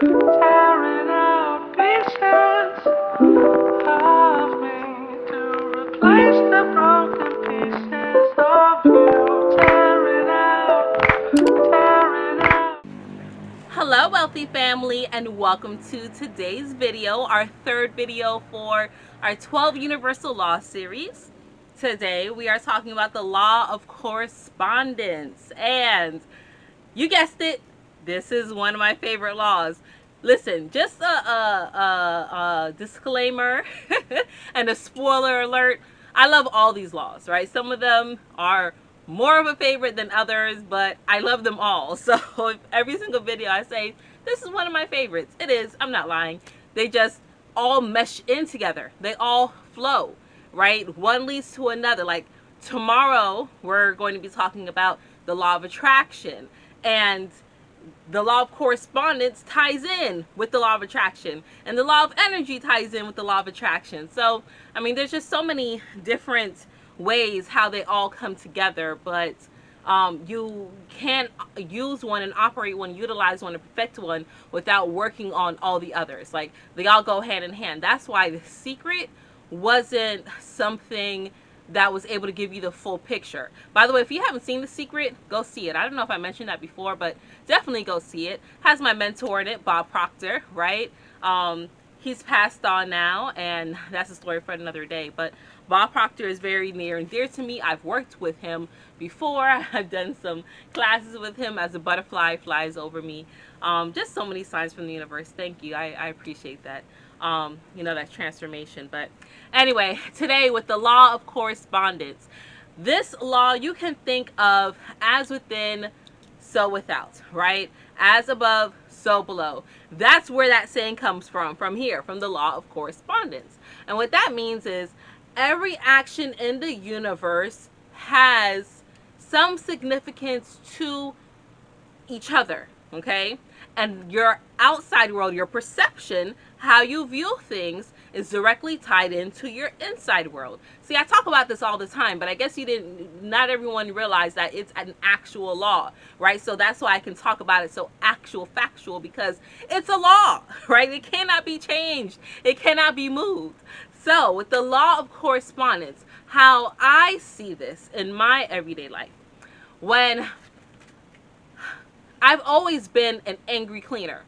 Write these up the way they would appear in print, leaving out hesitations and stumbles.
tearing out pieces of me to replace the broken pieces of you. Tearing out. Hello, wealthy family, and welcome to today's video, our third video for our 12 Universal Law series. Today, we are talking about the law of correspondence, and you guessed it, this is one of my favorite laws. Listen, just a disclaimer and a spoiler alert. I love all these laws, right? Some of them are more of a favorite than others, but I love them all. So if every single video I say, this is one of my favorites, it is. I'm not lying. They just all mesh in together. They all flow, right? One leads to another. Like tomorrow, we're going to be talking about the law of attraction. And the law of correspondence ties in with the law of attraction, and the law of energy ties in with the law of attraction. So I mean, there's just so many different ways how they all come together, but you can't use one and operate one, utilize one, and perfect one without working on all the others. Like, they all go hand in hand. That's why The Secret wasn't something that was able to give you the full picture. By the way, if you haven't seen The Secret, go see it. I don't know if I mentioned that before, but definitely go see it. Has my mentor in it, Bob Proctor, right? He's passed on now, and that's a story for another day. But Bob Proctor is very near and dear to me. I've worked with him before. I've done some classes with him as a butterfly flies over me. Just so many signs from the universe. Thank you. I appreciate that. That transformation. But anyway, today with the law of correspondence. This law you can think of as within, so without, right? As above, so below. That's where that saying comes from here, from the law of correspondence. And what that means is every action in the universe has some significance to each other, okay? And your outside world, your perception, how you view things, is directly tied into your inside world. See, I talk about this all the time, but I guess not everyone realized that it's an actual law, right? So that's why I can talk about it so factual, because it's a law, right? It cannot be changed. It cannot be moved. So with the law of correspondence, how I see this in my everyday life, when I've always been an angry cleaner.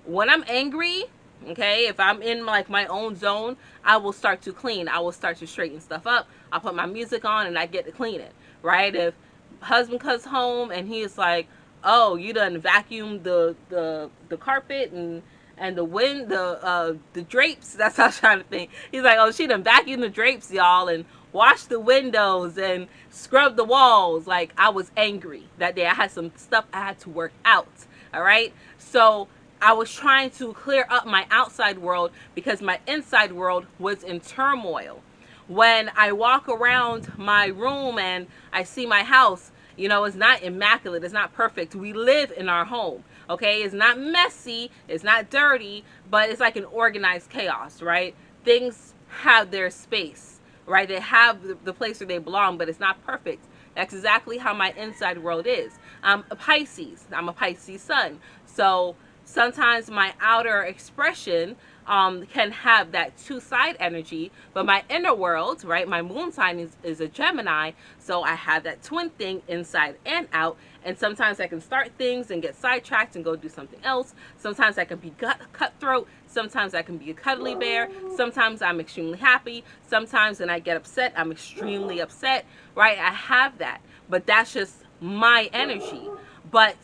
When I'm angry, okay, if I'm in like my own zone, I will start to clean. I will start to straighten stuff up. I'll put my music on and I get to clean it, right? If husband comes home and he's like, "Oh, you done vacuumed the carpet and the drapes." That's how I'm trying to think. He's like, "Oh, she done vacuumed the drapes, y'all, and washed the windows and scrubbed the walls." Like, I was angry that day. I had some stuff I had to work out. All right. So I was trying to clear up my outside world because my inside world was in turmoil. When I walk around my room and I see my house, it's not immaculate, it's not perfect. We live in our home, okay? It's not messy, it's not dirty, but it's like an organized chaos, right? Things have their space, right? They have the place where they belong, but it's not perfect. That's exactly how my inside world is. I'm a Pisces. I'm a Pisces sun. So sometimes my outer expression can have that two-side energy, but my inner world, right, my moon sign is a Gemini, so I have that twin thing inside and out. And sometimes I can start things and get sidetracked and go do something else. Sometimes I can be cutthroat. Sometimes I can be a cuddly bear. Sometimes I'm extremely happy. Sometimes when I get upset, I'm extremely upset, right? I have that, but that's just my energy. But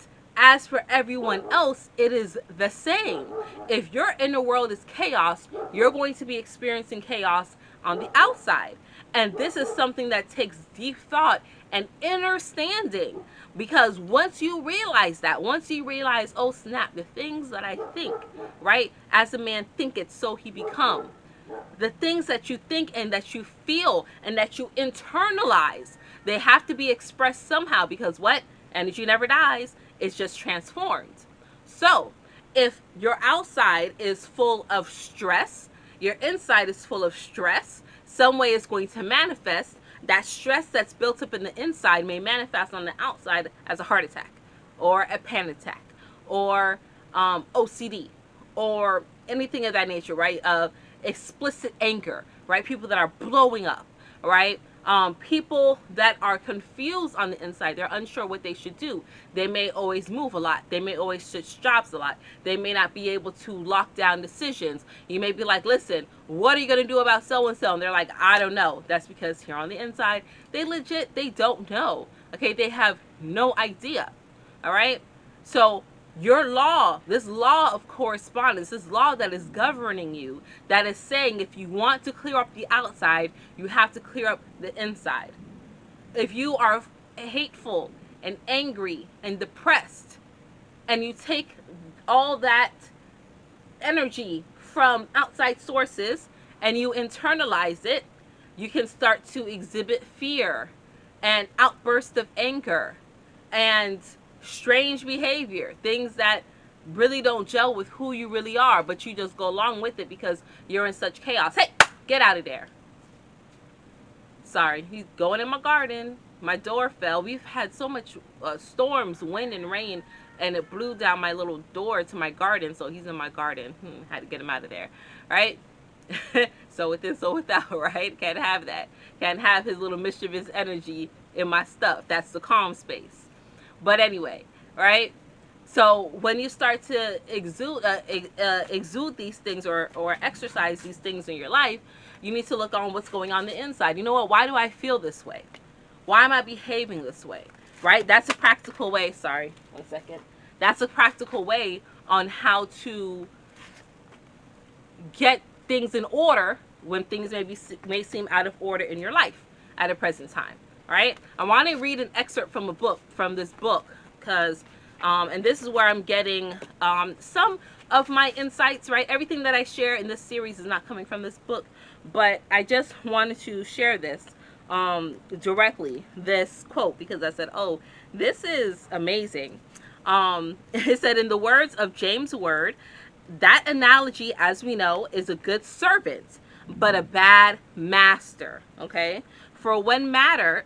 as for everyone else, it is the same. If your inner world is chaos, you're going to be experiencing chaos on the outside. And this is something that takes deep thought and understanding. Because once you realize that, once you realize, oh snap, the things that I think, right? As a man thinketh, so he become. The things that you think and that you feel and that you internalize, they have to be expressed somehow, because what? Energy never dies. It's just transformed. So if your outside is full of stress, your inside is full of stress, some way it's going to manifest. That stress that's built up in the inside may manifest on the outside as a heart attack or a panic attack or OCD or anything of that nature, right? Explicit anger, right? People that are blowing up, right? People that are confused on the inside, they're unsure what they should do. They may always move a lot. They may always switch jobs a lot. They may not be able to lock down decisions. You may be like, listen, what are you going to do about so and so? And they're like, I don't know. That's because here on the inside, they don't know. Okay, they have no idea. All right. So your law, this law of correspondence, this law that is governing you, that is saying if you want to clear up the outside, you have to clear up the inside. If you are hateful and angry and depressed, and you take all that energy from outside sources and you internalize it, you can start to exhibit fear and outbursts of anger and strange behavior, things that really don't gel with who you really are, but you just go along with it because you're in such chaos. Hey, get out of there. Sorry, he's going in my garden. My door fell. We've had so much storms, wind and rain, and it blew down my little door to my garden, so he's in my garden. Had to get him out of there, right? So within, so without, right? Can't have that. Can't have his little mischievous energy in my stuff. That's the calm space. But anyway, right? So when you start to exude these things or exercise these things in your life, you need to look on what's going on the inside. You know what? Why do I feel this way? Why am I behaving this way? Right? That's a practical way. Sorry, 1 second. That's a practical way on how to get things in order when things may seem out of order in your life at a present time. Right? I want to read an excerpt from this book, because and this is where I'm getting some of my insights, right? Everything that I share in this series is not coming from this book, but I just wanted to share this directly, this quote, because I said, oh, this is amazing. It said, in the words of James Word, that analogy, as we know, is a good servant, but a bad master. Okay? For when master,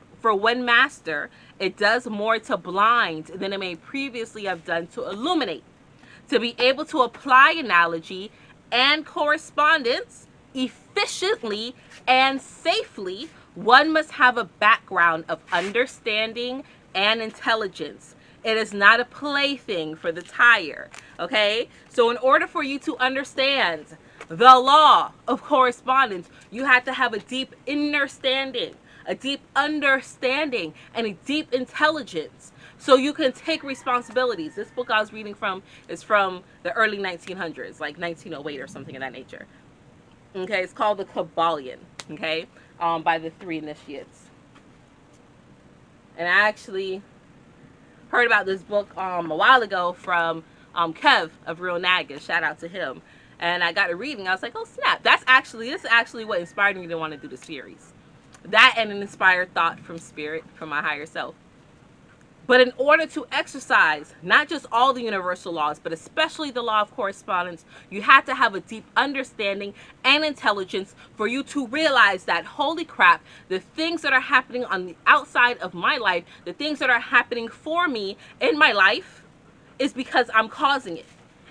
it does more to blind than it may previously have done to illuminate. To be able to apply analogy and correspondence efficiently and safely, one must have a background of understanding and intelligence. It is not a plaything for the tired. Okay? So in order for you to understand the law of correspondence, you have to have a deep understanding, and a deep intelligence, so you can take responsibilities. This book I was reading from is from the early 1900s, like 1908 or something of that nature. Okay, it's called The Kabbalion, okay, by the Three Initiates. And I actually heard about this book a while ago from Kev of Real Nagas. Shout out to him. And I got to reading. I was like, oh snap! This is actually what inspired me to want to do the series. That and an inspired thought from spirit, from my higher self. But in order to exercise not just all the universal laws, but especially the law of correspondence, you have to have a deep understanding and intelligence for you to realize that, holy crap, the things that are happening on the outside of my life, the things that are happening for me in my life, is because I'm causing it.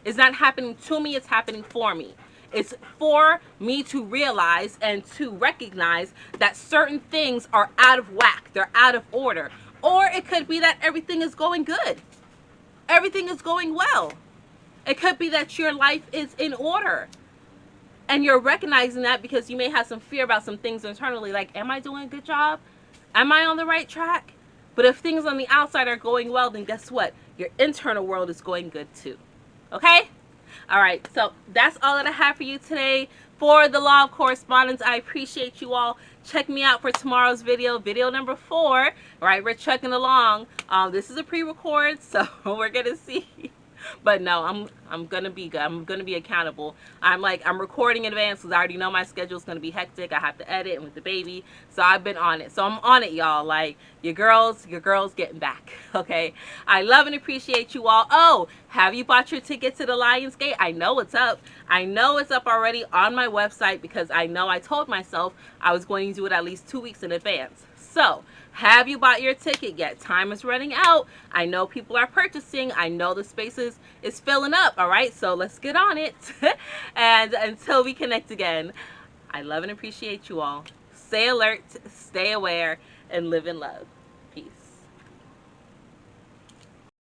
It's not happening to me, it's happening for me. It's for me to realize and to recognize that certain things are out of whack, they're out of order. Or it could be that everything is going good. Everything is going well. It could be that your life is in order. And you're recognizing that because you may have some fear about some things internally, like, am I doing a good job? Am I on the right track? But if things on the outside are going well, then guess what? Your internal world is going good too. Okay? All right, so that's all that I have for you today for the law of correspondence. I appreciate you all. Check me out for tomorrow's video number 4. All right, we're chugging along. This is a pre-record, so we're gonna see. But no, I'm gonna be good. I'm gonna be accountable. I'm recording in advance because I already know my schedule is gonna be hectic. I have to edit and with the baby, so I've been on it. So I'm on it, y'all. Like your girls getting back. Okay. I love and appreciate you all. Oh, have you bought your ticket to the Lionsgate? I know it's up. I know it's up already on my website because I know I told myself I was going to do it at least 2 weeks in advance. So, have you bought your ticket yet? Time is running out. I know people are purchasing. I know the spaces is filling up. All right, so let's get on it. And until we connect again, I love and appreciate you all. Stay alert, stay aware, and live in love.